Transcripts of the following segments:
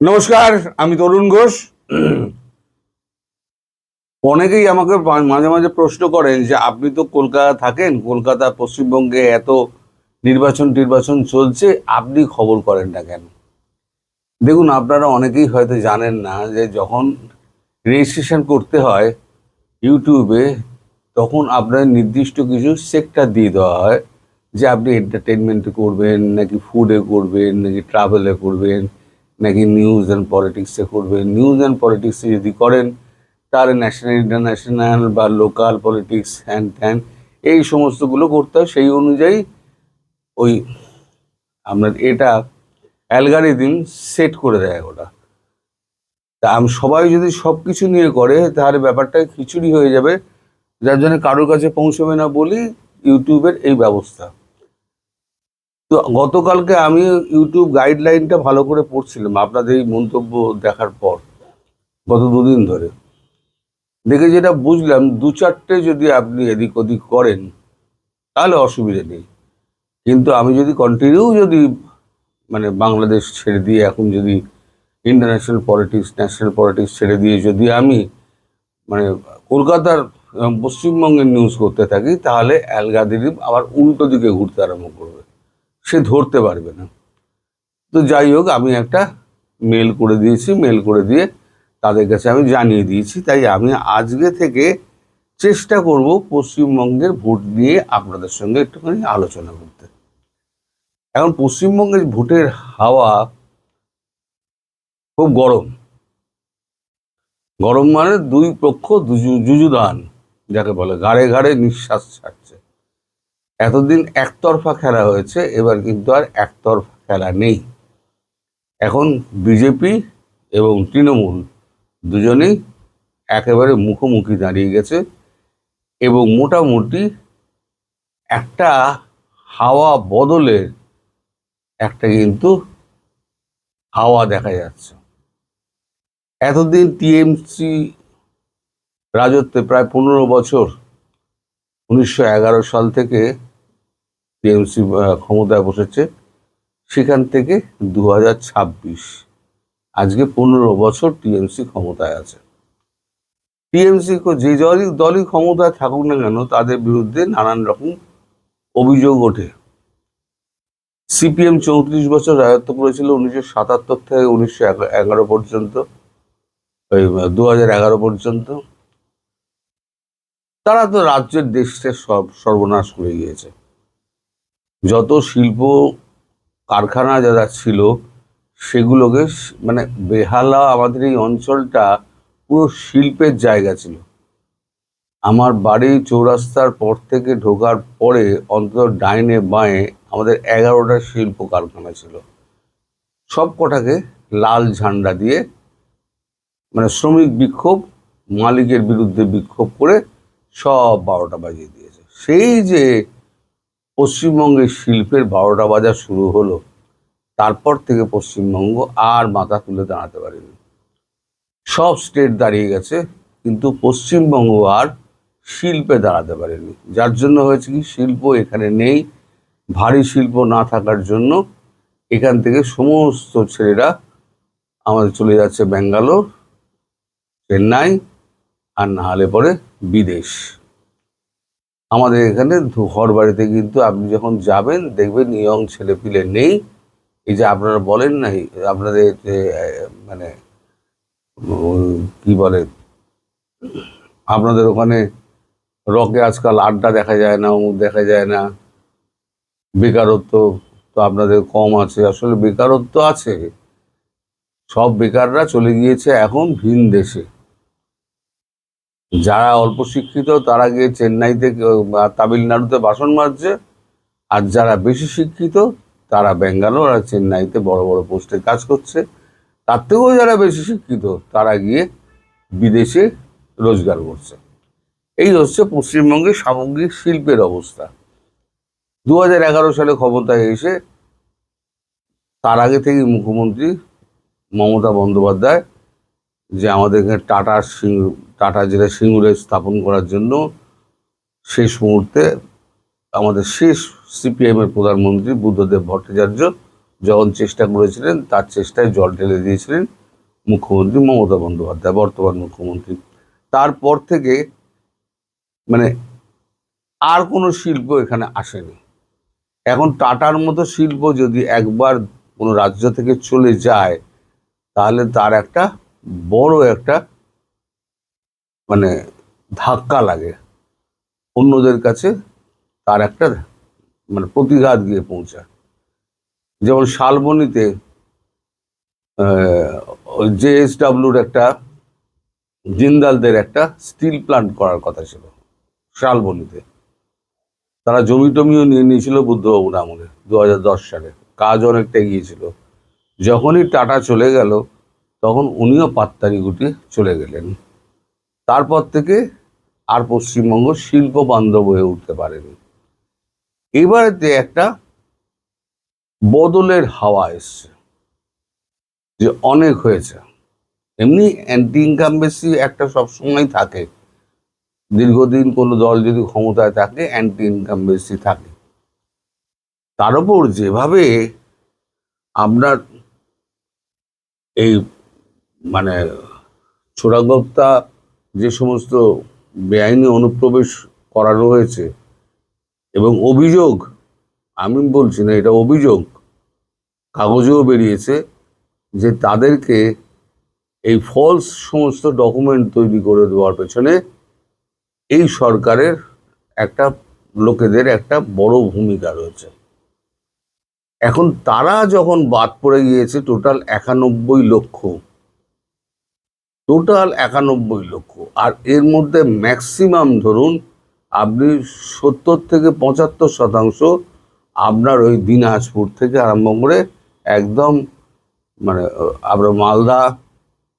নমস্কার, আমি তরুণ ঘোষ। অনেকেই আমাকে মাঝে মাঝে প্রশ্ন করেন যে আপনি তো কলকাতা থাকেন, কলকাতা পশ্চিমবঙ্গে এত নির্বাচন চলছে, আপনি খবর করেন না কেন? দেখুন, আপনারা অনেকেই হয়তো জানেন না যে যখন রেজিস্ট্রেশন করতে হয় ইউটিউবে, তখন আপনার নির্দিষ্ট কিছু সেক্টর দিয়ে দেওয়া হয় যে আপনি এন্টারটেনমেন্টে করবেন, নাকি ফুডে করবেন, নাকি ট্রাভেলে করবেন, নাকি নিউজ অ্যান্ড পলিটিক্সে করবেন। নিউজ অ্যান্ড পলিটিক্সে যদি করেন তাহলে ন্যাশনাল, ইন্টারন্যাশনাল বা লোকাল পলিটিক্স, হ্যান ত্যান এই সমস্তগুলো করতে হয়। সেই অনুযায়ী ওই আপনার এটা অ্যালগারিদম সেট করে দেয় ওটা। তা আমি সবাই যদি সব কিছু নিয়ে করে তাহলে ব্যাপারটা খিচুড়ি হয়ে যাবে, যার জন্য কারোর কাছে পৌঁছবে না বলি ইউটিউবের এই ব্যবস্থা। তো গতকালকে আমি ইউটিউব গাইডলাইনটা ভালো করে পড়ছিলাম আপনাদের এই মন্তব্য দেখার পর, গত দুদিন ধরে দেখে যেটা বুঝলাম, দু চারটে যদি আপনি এদিক ওদিক করেন তাহলে অসুবিধে নেই। কিন্তু আমি যদি কন্টিনিউ যদি মানে বাংলাদেশ ছেড়ে দিয়ে এখন যদি ইন্টারন্যাশনাল পলিটিক্স, ন্যাশনাল পলিটিক্স ছেড়ে দিয়ে যদি আমি মানে কলকাতার পশ্চিমবঙ্গের নিউজ করতে থাকি, তাহলে অ্যালগরিদম আবার উল্টো দিকে ঘুরতে আরম্ভ করবে, সে ধরতে পারবে না। তো যাই হোক, আমি একটা মেল করে দিয়েছি, মেল করে দিয়ে তাদের কাছে আমি জানিয়ে দিয়েছি। তাই আমি আজকে থেকে চেষ্টা করব পশ্চিমবঙ্গের ভোট নিয়ে আপনাদের সঙ্গে একটুখানি আলোচনা করতে। এখন পশ্চিমবঙ্গের ভোটের হাওয়া খুব গরম। গরম মানে দুই পক্ষ যুযুধান, যাকে বলে ঘাড়ে ঘাড়ে নিঃশ্বাস ছাড়ছে। এতদিন একতরফা খেলা হয়েছে, এবার কিন্তু আর একতরফা খেলা নেই। এখন বিজেপি এবং তৃণমূল দুজনেই একেবারে মুখোমুখি দাঁড়িয়ে গেছে এবং মোটামুটি একটা হাওয়া বদলের একটা কিন্তু হাওয়া দেখা যাচ্ছে। এতদিন টিএমসি রাজত্বে প্রায় 15 বছর, 1911 সাল থেকে টিএমসি ক্ষমতায় বসেছে, সেখান থেকে 2026, আজকে 15 বছর টিএমসি ক্ষমতায় আছে। টিএমসি যে দলই ক্ষমতায় থাকুক না কেন, তাদের বিরুদ্ধে নানান রকম অভিযোগ ওঠে। সিপিএম 34 বছর রাজত্ব করেছিল, 1977 থেকে 1911 পর্যন্ত, ওই 2011 পর্যন্ত। তারা তো রাজ্যের দেশটা সব সর্বনাশ করে গিয়েছে। যত শিল্প কারখানা যারা ছিল সেগুলোকে মানে বেহালা, আমাদের এই অঞ্চলটা পুরো শিল্পের জায়গা ছিল। আমার বাড়ি চৌরাস্তার পর থেকে ঢোকার পরে অন্তত ডাইনে বাঁয়ে আমাদের 11টা শিল্প কারখানা ছিল। সব কটাকে লাল ঝান্ডা দিয়ে মানে শ্রমিক বিক্ষোভ, মালিকের বিরুদ্ধে বিক্ষোভ করে সব 12টা বাজিয়ে দিয়েছে। সেই যে পশ্চিমবঙ্গের শিল্পের 12টা বাজা শুরু হলো, তারপর থেকে পশ্চিমবঙ্গ আর মাথা তুলে দাঁড়াতে পারেনি। সব স্টেট দাঁড়িয়ে গেছে, কিন্তু পশ্চিমবঙ্গ আর শিল্পে দাঁড়াতে পারেনি। যার জন্য হয়েছে কি, শিল্প এখানে নেই। ভারী শিল্প না থাকার জন্য এখান থেকে সমস্ত ছেলেরা আমাদের চলে যাচ্ছে ব্যাঙ্গালোর, চেন্নাই, আর না হলে পরে বিদেশ। আমাদের এখানে ঘর বাড়িতে কিন্তু আপনি যখন যাবেন দেখবেন ইয়ং ছেলেপিলে নেই। এই যে আপনারা বলেন না, আপনাদের মানে কি বলে, আপনাদের ওখানে রকে আজকাল আড্ডা দেখা যায় না, অমুক দেখা যায় না, বেকারত্ব তো আপনাদের কম আছে। আসলে বেকারত্ব আছে, সব বেকাররা চলে গিয়েছে এখন ভিন দেশে। যারা অল্প শিক্ষিত তারা গিয়ে চেন্নাইতে তামিলনাড়ুতে বাসন মাজছে, আর যারা বেশি শিক্ষিত তারা ব্যাঙ্গালোর আর চেন্নাইতে বড় বড় পোস্টে কাজ করছে। তার থেকেও যারা বেশি শিক্ষিত তারা গিয়ে বিদেশে রোজগার করছে। এই হচ্ছে পশ্চিমবঙ্গের সামগ্রিক শিল্পের অবস্থা। 2011 সালে ক্ষমতায় এসে তার আগে থেকে মুখ্যমন্ত্রী মমতা বন্দ্যোপাধ্যায় যে আমাদের এখানে টাটা যেটা সিঙ্গুরে স্থাপন করার জন্য শেষ মুহূর্তে আমাদের শেষ সিপিএমের প্রধানমন্ত্রী বুদ্ধদেব ভট্টাচার্য যখন চেষ্টা করেছিলেন তার চেষ্টায় জল ঢেলে দিয়েছিলেন মুখ্যমন্ত্রী মমতা বন্দ্যোপাধ্যায়, বর্তমান মুখ্যমন্ত্রী। তারপর থেকে মানে আর কোনো শিল্প এখানে আসেনি। এখন টাটার মতো শিল্প যদি একবার কোনো রাজ্য থেকে চলে যায় তাহলে তার একটা বড় একটা মানে ধাক্কা লাগে অন্যদের কাছে, তার একটা মানে প্রতিঘাত গিয়ে পৌঁছায়। যেমন শালবনীতে জেএসডব্লিউর একটা জিন্দালদের একটা স্টিল প্ল্যান্ট করার কথা ছিল শালবনীতে। তারা জমি টমিও নিয়ে নিয়েছিল বুদ্ধবাবুর আমলে 2010 সালে, কাজ অনেকটা এগিয়েছিল। যখনই টাটা চলে গেল তখন উনিও পাত্তারি গুটিয়ে চলে গেলেন। তারপর থেকে আর পশ্চিমবঙ্গ শিল্প বান্ধব হয়ে উঠতে পারেনি। এবারেতে একটা বদলের হাওয়া এসছে যে অনেক হয়েছে। এমনি অ্যান্টি ইনকামবেন্সি একটা সবসময় থাকে, দীর্ঘদিন কোনো দল যদি ক্ষমতায় থাকে অ্যান্টি ইনকামবেন্সি থাকে। তার উপর যেভাবে আপনার এই মানে ছোড়াগোপ্তা যে সমস্ত বেআইনি অনুপ্রবেশ করানো হয়েছে এবং অভিযোগ, আমি বলছি না এটা অভিযোগ, কাগজেও বেরিয়েছে যে তাদেরকে এই ফলস সমস্ত ডকুমেন্ট তৈরি করে দেওয়ার পেছনে এই সরকারের একটা লোকেদের একটা বড় ভূমিকা রয়েছে। এখন তারা যখন বাদ পড়ে গিয়েছে টোটাল 91 লক্ষ, আর এর মধ্যে ম্যাক্সিমাম ধরুন আপনি 70 থেকে 75% আপনার ওই দিনাজপুর থেকে আরম্ভ করে একদম মানে আপনার মালদা,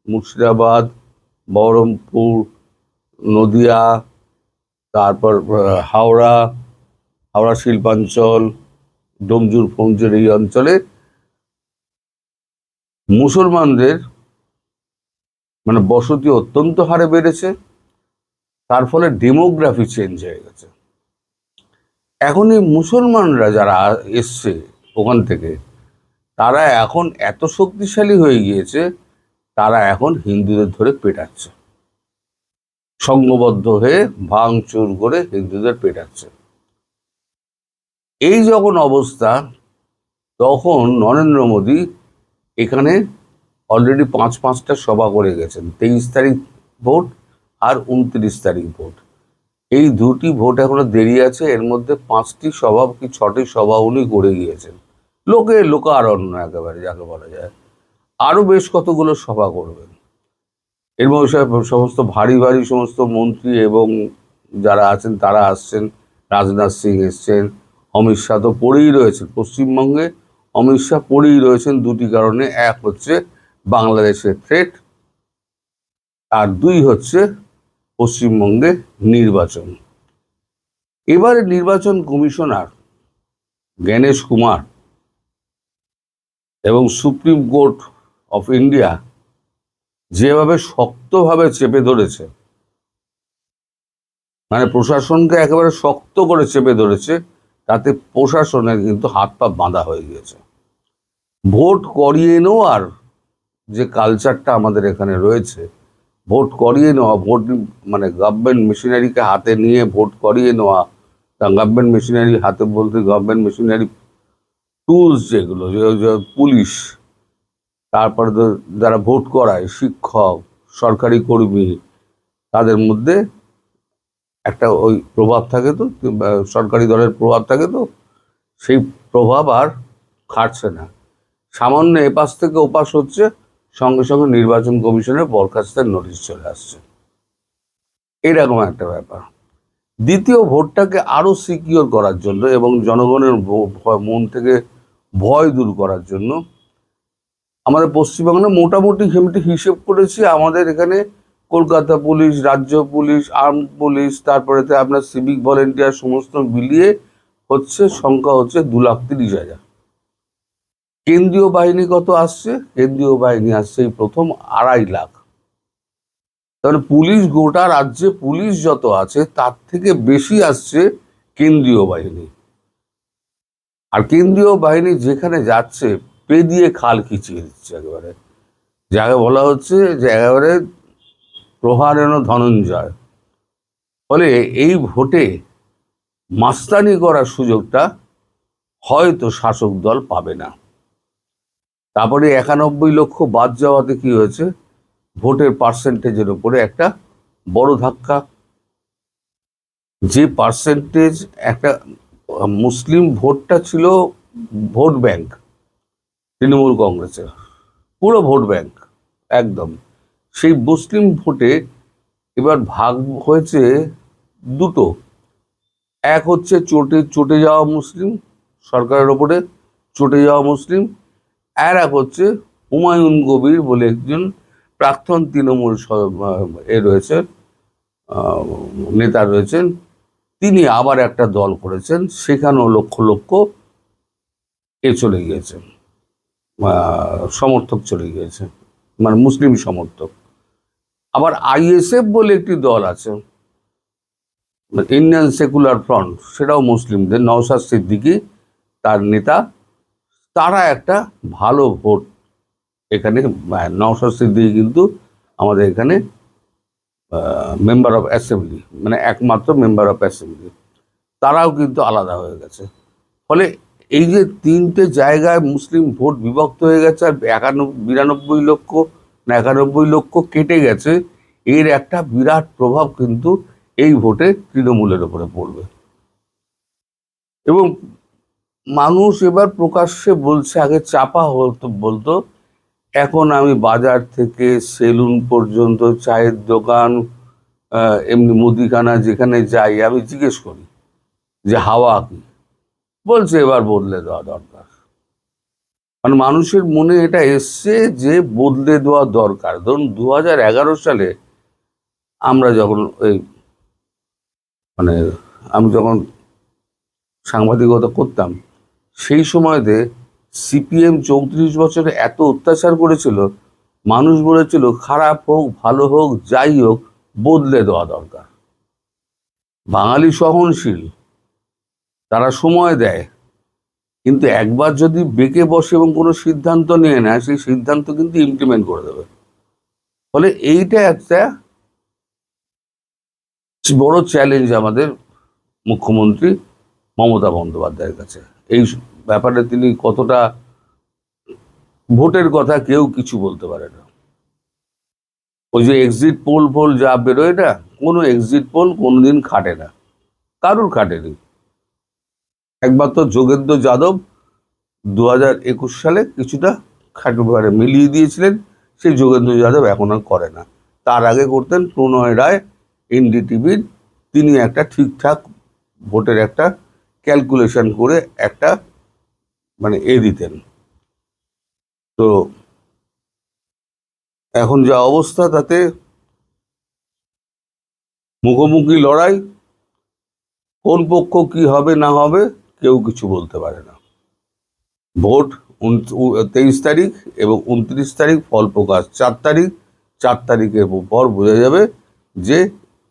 মুর্শিদাবাদ, বহরমপুর, নদিয়া, তারপর হাওড়া শিল্পাঞ্চল, ডোমজুর ফোমজুর এই অঞ্চলে মুসলমানদের মানে বসতি অত্যন্ত হারে বেড়েছে। তার ফলে ডেমোগ্রাফি চেঞ্জ হয়ে গেছে। এখন এই মুসলমানরা যারা এসছে ওখান থেকে তারা এখন এত শক্তিশালী হয়ে গিয়েছে, তারা এখন হিন্দুদের ধরে পেটাচ্ছে, সংঘবদ্ধ হয়ে ভাঙচুর করে হিন্দুদের পেটাচ্ছে। এই যখন অবস্থা, তখন নরেন্দ্র মোদী এখানে অলরেডি 5টা সভা করে গেছেন। 23 তারিখ ভোট আর 29 তারিখ ভোট, এই দুটি ভোট এখনো দেরি আছে। এর মধ্যে 5টি সভা কি 6টি সভা উনি করে গিয়েছেন। লোকারণ্য একেবারে যাকে বলা যায়। আরো বেশ কতগুলো সভা করবেন। এর মধ্যে সমস্ত ভারী ভারী সমস্ত মন্ত্রী এবং যারা আছেন তারা আসছেন। রাজনাথ সিং এসছেন, অমিত শাহ তো পড়েই রয়েছেন পশ্চিমবঙ্গে। অমিত শাহ পড়েই রয়েছেন দুটি কারণে, এক হচ্ছে বাংলাদেশের থ্রেট, আর দুই হচ্ছে পশ্চিমবঙ্গে নির্বাচন। এবারে নির্বাচন কমিশনার জ্ঞানেশ কুমার এবং সুপ্রিম কোর্ট অফ ইন্ডিয়া যেভাবে শক্তভাবে চেপে ধরেছে, মানে প্রশাসনকে একেবারে শক্ত করে চেপে ধরেছে, তাতে প্রশাসনের কিন্তু হাত পা বাঁধা হয়ে গিয়েছে। ভোট করিয়ে নেওয়ার যে কালচারটা আমাদের এখানে রয়েছে, ভোট করিয়ে নেওয়া, ভোট মানে গভর্নমেন্ট মেশিনারিকে হাতে নিয়ে ভোট করিয়ে নেওয়া, তা গভর্নমেন্ট মেশিনারি হাতে বলতে গভর্নমেন্ট মেশিনারি টুলস যেগুলো, পুলিশ, তারপরে যারা ভোট করায় শিক্ষক, সরকারি কর্মী, তাদের মধ্যে একটা ওই প্রভাব থাকে, তো সরকারি দলের প্রভাব থাকে, তো সেই প্রভাব আর খাটছে না। সামান্য এপাশ থেকে ওপাশ হচ্ছে, সঙ্গে সঙ্গে নির্বাচন কমিশনের বরখাস্তের নোটিশ চলে আসছে, এরকম একটা ব্যাপার। দ্বিতীয়, ভোটটাকে আরো সিকিওর করার জন্য এবং জনগণের মন থেকে ভয় দূর করার জন্য আমাদের পশ্চিমবঙ্গে মোটামুটি হিসেব করেছি, আমাদের এখানে কলকাতা পুলিশ, রাজ্য পুলিশ, আর্ম পুলিশ, তারপরে আপনার সিভিক ভলেন্টিয়ার সমস্ত মিলিয়ে হচ্ছে সংখ্যা হচ্ছে 2,30,000। কেন্দ্রীয় বাহিনী কত আসছে? কেন্দ্রীয় বাহিনী আসছে এই প্রথম 2.5 লাখ। তাহলে পুলিশ, গোটা রাজ্যে পুলিশ যত আছে তার থেকে বেশি আসছে কেন্দ্রীয় বাহিনী। আর কেন্দ্রীয় বাহিনী যেখানে যাচ্ছে পে দিয়ে খাল খিচিয়ে দিচ্ছে একেবারে। যাকে বলা হচ্ছে যে একেবারে প্রহারেণ ধনঞ্জয়। ফলে এই ভোটে মাস্তানি করার সুযোগটা হয়তো শাসক দল পাবে না। তারপরে 91 লক্ষ বাদ যাওয়াতে কি হয়েছে, ভোটের পার্সেন্টেজের উপরে একটা বড় ধাক্কা। যে পার্সেন্টেজ একটা মুসলিম ভোটটা ছিল ভোট ব্যাংক তৃণমূল কংগ্রেসের, পুরো ভোট ব্যাংক একদম, সেই মুসলিম ভোটে এবার ভাগ হয়েছে দুটো। এক হচ্ছে চটে যাওয়া মুসলিম, সরকারের ওপরে চটে যাওয়া মুসলিম, আর এক হচ্ছে হুমায়ুন কবির বলে একজন প্রাক্তন তৃণমূল রয়েছেন, নেতা রয়েছেন, তিনি আবার একটা দল করেছেন, সেখানেও লক্ষ লক্ষ চলে গিয়েছে, সমর্থক চলে গিয়েছে, মানে মুসলিম সমর্থক। আবার আইএসএফ বলে একটি দল আছে, ইন্ডিয়ান সেকুলার ফ্রন্ট, সেটাও মুসলিমদের, নওশাদ সিদ্দিকী তার নেতা, তারা একটা ভালো ভোট এখানে, নওশাদ সিদ্দিকী কিন্তু আমাদের এখানে মেম্বার অফ অ্যাসেম্বলি, মানে একমাত্র মেম্বার অফ অ্যাসেম্বলি, তারাও কিন্তু আলাদা হয়ে গেছে। ফলে এই যে তিনটে জায়গায় মুসলিম ভোট বিভক্ত হয়ে গেছে, আর 92 লক্ষ না 91 লক্ষ কেটে গেছে, এর একটা বিরাট প্রভাব কিন্তু এই ভোটে তৃণমূলের উপরে পড়বে। এবং মানুষ এবার প্রকাশ্যে বলছে, আগে চাপা বলতো, এখন আমি বাজার থেকে সেলুন পর্যন্ত, চায়ের দোকান, এমনি মুদিখানা যেখানে যাই, আমি জিজ্ঞেস করি যে হাওয়া কি, বলছে এবার বদলে দেওয়া দরকার। মানে মানুষের মনে এটা এসছে যে বদলে দেওয়া দরকার। ধরুন 2011 সালে আমরা যখন আমি যখন সাংবাদিকতা করতাম, সেই সময়তে সিপিএম 34 বছরে এত অত্যাচার করেছিল, মানুষ বলেছিল খারাপ হোক ভালো হোক যাই হোক বদলে দেওয়া দরকার। বাঙালি সহনশীল, তারা সময় দেয়, কিন্তু একবার যদি বেঁকে বসে এবং কোনো সিদ্ধান্ত নিয়ে নেয়, সেই সিদ্ধান্ত কিন্তু ইমপ্লিমেন্ট করে দেবে। ফলে এইটা একটা বড় চ্যালেঞ্জ আমাদের মুখ্যমন্ত্রী মমতা বন্দ্যোপাধ্যায়ের কাছে। এই ব্যাপারে তিনি কতটা, ভোটের কথা কেউ কিছু বলতে পারে না। ওই যে এক্সিট পোল যা বেরোয় না, কোনো এক্সিট পোল কোনোদিন খাটে না, কারুর খাটেনি। একবার তো যোগেন্দ্র যাদব 2021 সালে কিছুটা খাটুভারে মিলিয়ে দিয়েছিলেন, সেই যোগেন্দ্র যাদব এখন আর করে না। তার আগে করতেন প্রণয় রায় এনডিটিভির, তিনি একটা ঠিকঠাক ভোটের একটা ক্যালকুলেশন করে একটা দিতেন। তো এখন যা অবস্থা, তাতে মুখোমুখি লড়াই, কোন পক্ষ কি হবে না হবে কেউ কিছু বলতে পারে না। ভোট 23 তারিখ এবং 29 তারিখ ফল প্রকাশ, 4 তারিখের পর বোঝা যাবে যে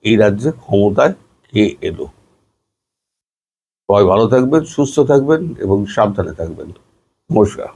এই রাজ্যে ক্ষমতায় কে এলো। সবাই ভালো থাকবেন, সুস্থ থাকবেন এবং সাবধানে থাকবেন। নমস্কার।